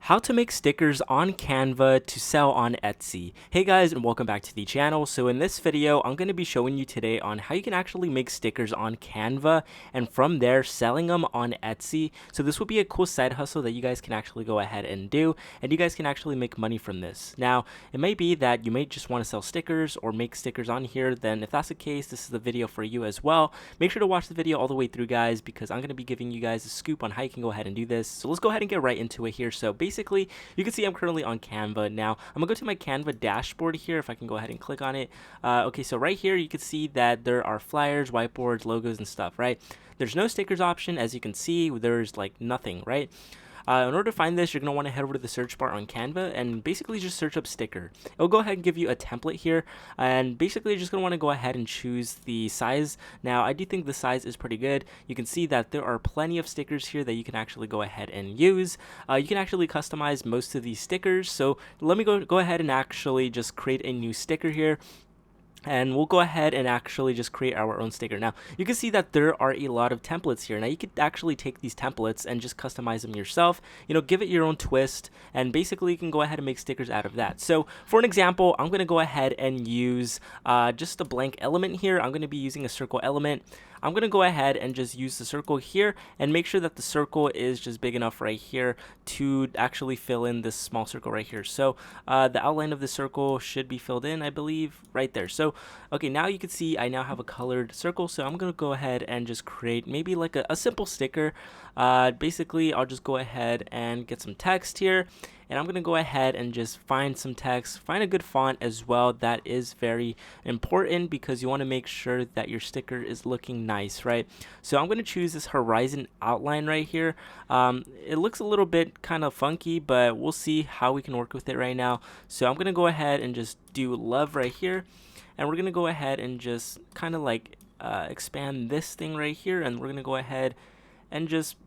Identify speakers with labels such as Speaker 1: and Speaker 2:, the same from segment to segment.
Speaker 1: How to make stickers on Canva to sell on Etsy. Hey guys, and welcome back to the channel. So in this video, I'm going to be showing you today on how you can actually make stickers on Canva and from there selling them on Etsy. So this would be a cool side hustle that you guys can actually go ahead and do, and you guys can actually make money from this. Now, it may be that you may just want to sell stickers or make stickers on here. Then if that's the case, this is the video for you as well. Make sure to watch the video all the way through, guys, because I'm going to be giving you guys a scoop on how you can go ahead and do this. So let's go ahead and get right into it here. So basically, you can see I'm currently on Canva. Now, I'm going to go to my Canva dashboard here, if I can go ahead and click on it. Okay, so right here, you can see that there are flyers, whiteboards, logos, and stuff, right? There's no stickers option. As you can see, there's like nothing, right? In order to find this, you're going to want to head over to the search bar on Canva and basically just search up sticker. It'll go ahead and give you a template here, and basically you're just going to want to go ahead and choose the size. Now, I do think the size is pretty good. You can see that there are plenty of stickers here that you can actually go ahead and use. You can actually customize most of these stickers, so let me go ahead and actually just create a new sticker here. And we'll go ahead and actually just create our own sticker. Now, you can see that there are a lot of templates here. Now, you could actually take these templates and just customize them yourself, give it your own twist, and basically you can go ahead and make stickers out of that. So, for an example, I'm going to go ahead and use just a blank element here. I'm going to be using a circle element. I'm going to go ahead and just use the circle here and make sure that the circle is just big enough right here to actually fill in this small circle right here. So the outline of the circle should be filled in, I believe, right there. So, okay, now you can see I now have a colored circle. So I'm going to go ahead and just create maybe like a simple sticker. Basically, I'll just go ahead and get some text here. And I'm going to go ahead and just find some text, find a good font as well. That is very important because you want to make sure that your sticker is looking nice, right? So I'm going to choose this horizon outline right here. It looks a little bit kind of funky, but we'll see how we can work with it right now. So I'm going to go ahead and just do love right here. And we're going to go ahead and just kind of like expand this thing right here. And we're going to go ahead and just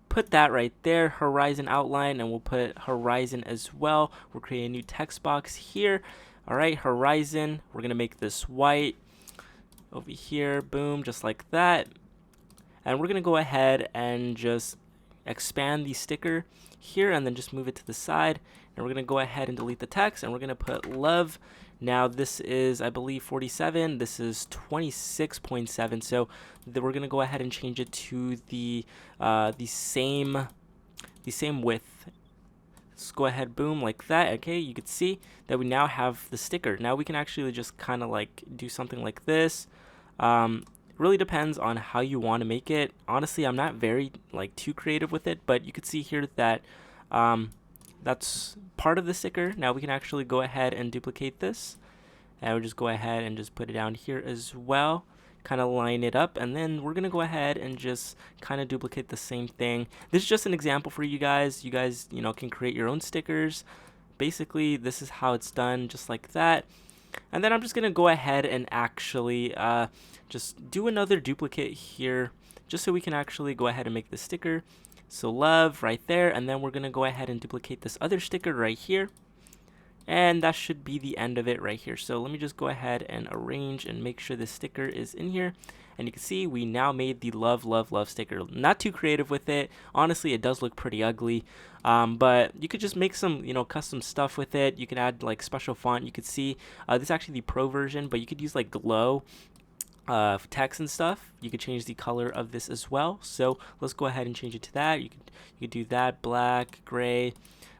Speaker 1: put that right there, horizon outline, and we'll put horizon as well. We'll create a new text box here. All right, horizon, we're gonna make this white over here, boom, just like that. And we're gonna go ahead and just expand the sticker here and then just move it to the side. And we're gonna go ahead and delete the text, and we're gonna put love. Now this is, I believe, 47. This is 26.7. So we're gonna go ahead and change it to the same width. Let's go ahead, boom, like that. Okay, you can see that we now have the sticker. Now we can actually just kind of like do something like this. Really depends on how you want to make it. Honestly, I'm not very like too creative with it, but you can see here that that's part of the sticker. Now we can actually go ahead and duplicate this, and we'll just go ahead and just put it down here as well, kind of line it up, and then we're gonna go ahead and just kind of duplicate the same thing. This is just an example for you guys. You guys can create your own stickers. Basically, this is how it's done, just like that. And then I'm just gonna go ahead and actually just do another duplicate here, just so we can actually go ahead and make the sticker. So love right there, and then we're gonna go ahead and duplicate this other sticker right here, and that should be the end of it right here. So let me just go ahead and arrange and make sure the sticker is in here, and you can see we now made the love sticker. Not too creative with it. Honestly, it does look pretty ugly, but you could just make some custom stuff with it. You can add like special font. You could see this is actually the pro version, but you could use like glow text and stuff. You could change the color of this as well. So let's go ahead and change it to that. You could do that, black, gray.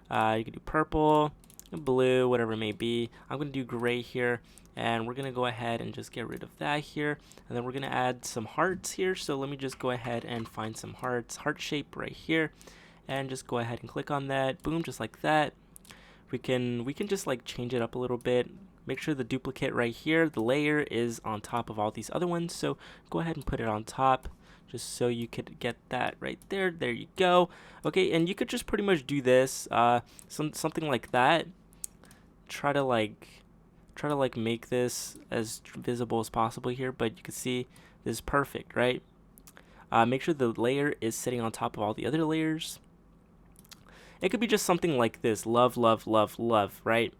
Speaker 1: You could do purple, blue, whatever it may be. I'm gonna do gray here, and we're gonna go ahead and just get rid of that here, and then we're gonna add some hearts here. So let me just go ahead and find some hearts, heart shape right here, and just go ahead and click on that. Boom, just like that. We can just like change it up a little bit. Make sure the duplicate right here, the layer, is on top of all these other ones. So go ahead and put it on top, just so you could get that right there. There you go. Okay, and you could just pretty much do this, something like that. Try to like make this as visible as possible here, but you can see this is perfect, right? Make sure the layer is sitting on top of all the other layers. It could be just something like this, love, right?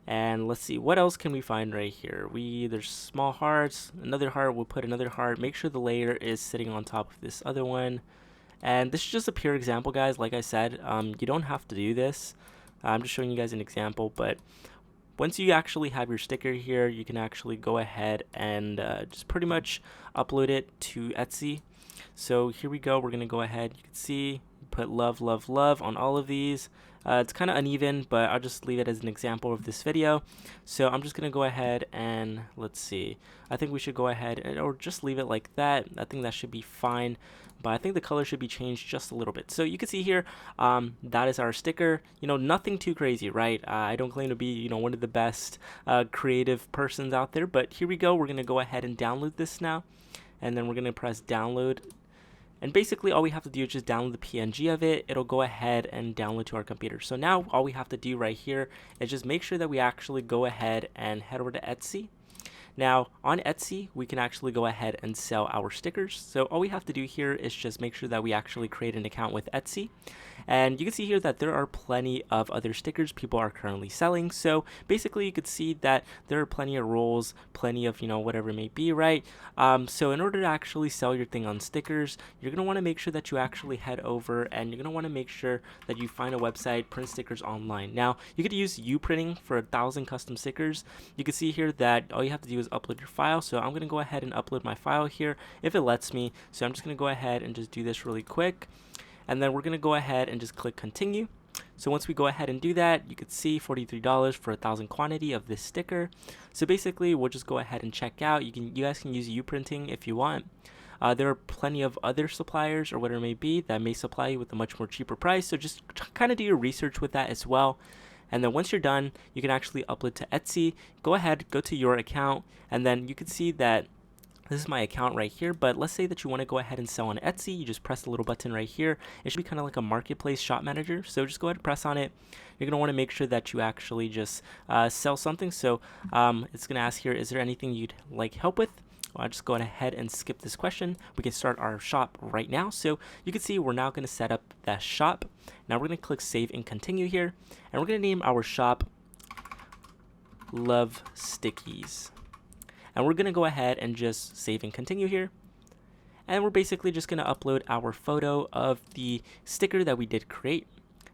Speaker 1: And let's see, what else can we find right here? There's small hearts, another heart, we'll put another heart. Make sure the layer is sitting on top of this other one. And this is just a pure example, guys. Like I said, you don't have to do this. I'm just showing you guys an example, but once you actually have your sticker here, you can actually go ahead and just pretty much upload it to Etsy. So here we go. We're going to go ahead. You can see, put love, love, love on all of these. It's kind of uneven, but I'll just leave it as an example of this video. So I'm just going to go ahead and let's see. I think we should go ahead or just leave it like that. I think that should be fine. But I think the color should be changed just a little bit. So you can see here, that is our sticker. You know, nothing too crazy, right? I don't claim to be, you know, one of the best creative persons out there. But here we go. We're going to go ahead and download this now. And then we're going to press download. And basically all we have to do is just download the PNG of it. It'll go ahead and download to our computer. So now all we have to do right here is just make sure that we actually go ahead and head over to Etsy. Now on Etsy, we can actually go ahead and sell our stickers. So all we have to do here is just make sure that we actually create an account with Etsy. And you can see here that there are plenty of other stickers people are currently selling. So basically you could see that there are plenty of roles, plenty of, you know, whatever it may be, right? So in order to actually sell your thing on stickers, you're going to want to make sure that you actually head over and you're going to want to make sure that you find a website, print stickers online. Now you could use Uprinting for 1,000 custom stickers. You can see here that all you have to do is upload your file. So I'm going to go ahead and upload my file here if it lets me. So I'm just going to go ahead and just do this really quick. And then we're going to go ahead and just click continue. So once we go ahead and do that, you could see $43 for 1,000 quantity of this sticker. So basically we'll just go ahead and check out. You guys can use Uprinting if you want. There are plenty of other suppliers or whatever it may be that may supply you with a much more cheaper price. So just kind of do your research with that as well. And then once you're done, you can actually upload to Etsy. Go ahead, go to your account, and then you can see that this is my account right here. But let's say that you want to go ahead and sell on Etsy. You just press the little button right here. It should be kind of like a marketplace shop manager. So just go ahead and press on it. You're going to want to make sure that you actually just sell something. So it's going to ask here, is there anything you'd like help with? I'll just go ahead and skip this question. We can start our shop right now. So you can see we're now going to set up that shop. Now we're going to click save and continue here. And we're going to name our shop Love Stickies. And we're going to go ahead and just save and continue here. And we're basically just going to upload our photo of the sticker that we did create.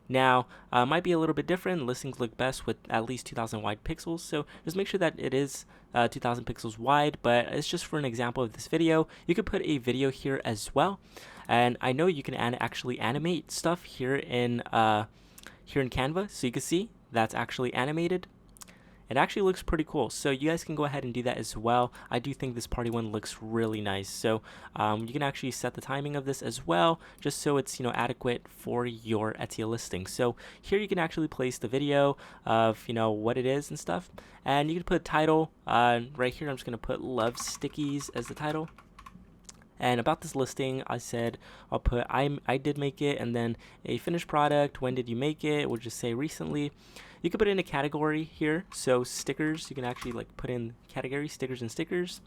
Speaker 1: Now, might be a little bit different. Listings look best with at least 2,000 wide pixels. So just make sure that it is 2,000 pixels wide, but it's just for an example of this video. You could put a video here as well. And I know you can actually animate stuff here in Canva. So you can see that's actually animated. It actually looks pretty cool. So you guys can go ahead and do that as well. I do think this party one looks really nice. So you can actually set the timing of this as well, just so it's, you know, adequate for your Etsy listing. So here you can actually place the video of, you know, what it is and stuff. And you can put a title right here. I'm just going to put Love Stickies as the title. And about this listing, I said I'll put I did make it, and then a finished product. When did you make it? We'll just say recently. You can put in a category here. So stickers, you can actually like put in category stickers and stickers.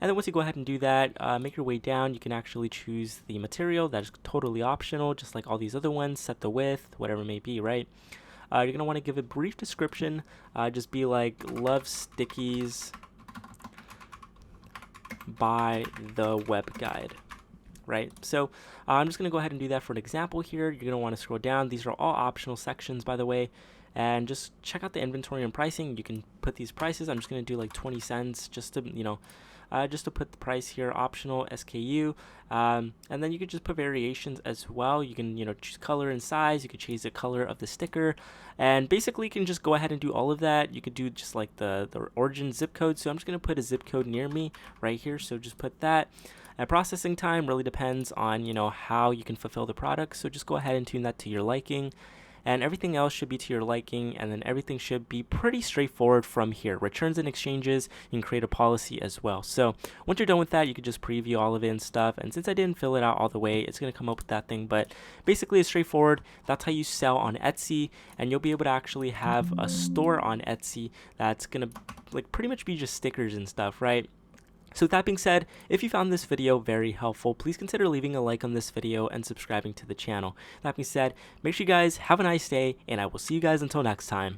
Speaker 1: And then once you go ahead and do that, make your way down. You can actually choose the material. That is totally optional, just like all these other ones. Set the width, whatever it may be, right? You're gonna want to give a brief description. Just be like Love Stickies by the web guide, right? So I'm just going to go ahead and do that for an example here. You're going to want to scroll down. These are all optional sections, by the way, and just check out the inventory and pricing. You can put these prices. I'm just going to do like 20 cents just to, you know, just to put the price here, optional SKU, and then you could just put variations as well. You can, you know, choose color and size. You could change the color of the sticker, and basically you can just go ahead and do all of that. You could do just like the origin zip code. So I'm just going to put a zip code near me right here. So just put that. And processing time really depends on, you know, how you can fulfill the product. So just go ahead and tune that to your liking. And everything else should be to your liking, and then everything should be pretty straightforward from here. Returns and exchanges, you can create a policy as well. So once you're done with that, you can just preview all of it and stuff. And since I didn't fill it out all the way, it's going to come up with that thing. But basically it's straightforward. That's how you sell on Etsy, and you'll be able to actually have a store on Etsy that's going to like pretty much be just stickers and stuff, right? So with that being said, if you found this video very helpful, please consider leaving a like on this video and subscribing to the channel. That being said, make sure you guys have a nice day, and I will see you guys until next time.